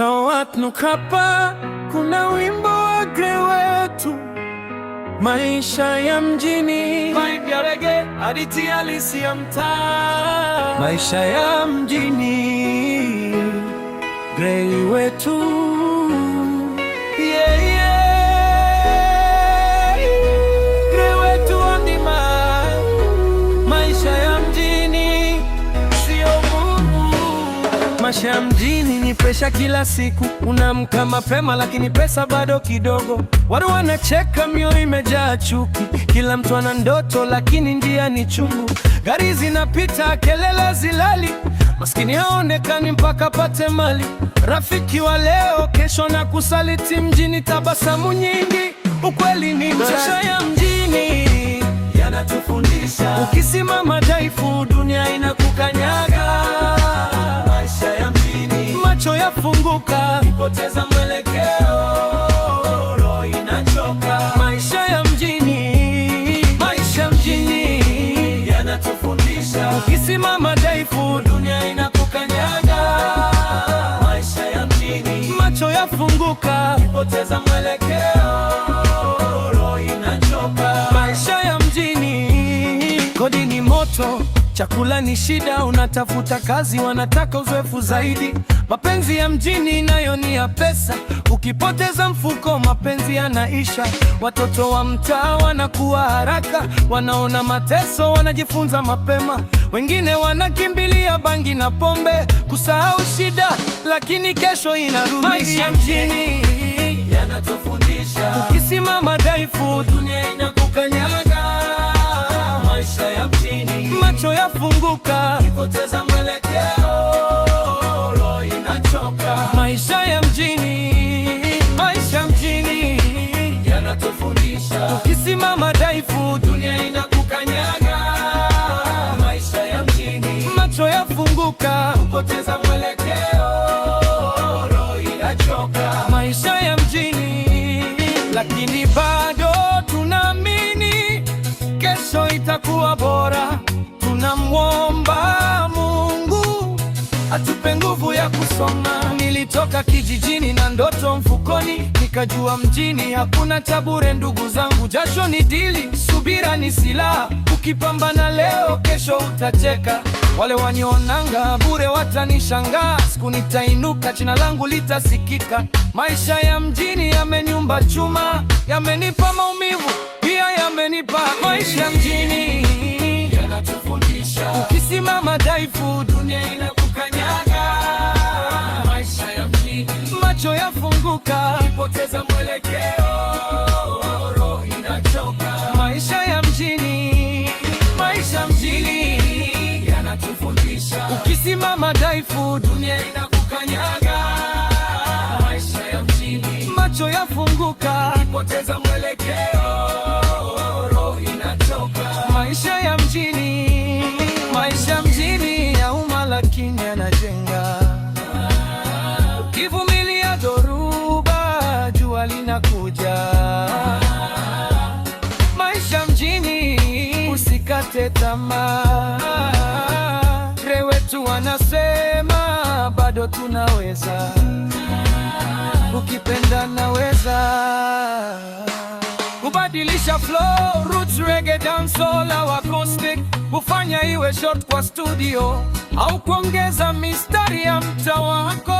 Sawat Nukapa, kuna wimbo wa Grey wetu, maisha ya mjini, vibe ya reggae, hadithi halisi ya mtaa, maisha ya mjini, Grey wetu, yeah, yeah. Grey wetu ondima, maisha ya mjini, sio Mungu. Maisha ya mjini ni presha kila siku, unaamka mapema lakini pesa bado kidogo. Watu wanacheka, mioyo imejaa chuki, kila mtu ana ndoto lakini njia ni chungu. Gari zinapita, kelele zilali, maskini haonekani mpaka pate mali. Rafiki wa leo, kesho na kusaliti. Mjini tabasamu nyingi, ukweli ni maisha ya mjini yanatufundisha. Ukisimama dhaifu, dunia inakukanyaga. Maisha ya mjini, macho yafunguka, ukipoteza mwelekeo, roho inachoka. Maisha ya mjini, maisha mjini yanatufundisha. Ukisimama dhaifu, dunia inakukanyaga. Maisha ya mjini, macho yafunguka, ukipoteza mwelekeo, roho inachoka. Maisha ya mjini, kodi ni moto, chakula ni shida, unatafuta kazi, wanataka uzoefu zaidi. Mapenzi ya mjini nayo ni ya pesa, ukipoteza mfuko mapenzi yanaisha. Watoto wa mtaa wanakuwa haraka, wanaona mateso, wanajifunza mapema. Wengine wanakimbilia bangi na pombe, kusahau shida, lakini kesho inarudi. Maisha ya mjini yanatufundisha. Ukisimama dhaifu, dunia inakukanyaga. Maisha ya mjini, macho yafunguka, ukipoteza mwelekeo, roho inachoka. Maisha ya mjini, maisha mjini yanatufundisha. Ukisimama dhaifu, dunia inakukanyaga. Maisha ya mjini, macho yafunguka, ukipoteza mwelekeo, roho inachoka. Maisha ya mjini, lakini bado tunaamini kesho itakuwa bora. Tunamwomba Mungu atupe nguvu ya kusoma. Nilitoka kijijini na ndoto mfukoni, nikajua mjini hakuna cha bure. Ndugu zangu, jasho ni dili, subira ni silaha. Ukipambana leo, kesho utacheka. Wale wanionanga bure watanishangaa, siku nitainuka, jina langu litasikika. Maisha ya mjini yameniumba chuma, yamenipa maumivu, pia yamenipa. Maisha ya mjini yanatufundisha. Ukisimama dhaifu, dunia inakukanyaga. Maisha ya mjini, macho yafunguka, ukipoteza mwelekeo, roho inachoka. Maisha ya mjini, maisha mjini yanatufundisha. Ukisimama dhaifu, dunia inakukanyaga. Maisha ya mjini, macho yafunguka, ukipoteza mwelekeo, roho inachoka. Maisha ya mjini, maisha mjini yauma lakini yanajenga. Ukivumilia dhoruba, jua linakuja. Maisha mjini, usikate tamaa. Grey wetu wanasema bado tunaweza, ukipenda naweza. Kubadilisha flow, roots, reggae, dancehall au acoustic, kufanya iwe short kwa studio au kuongeza mistari ya mtaa wako.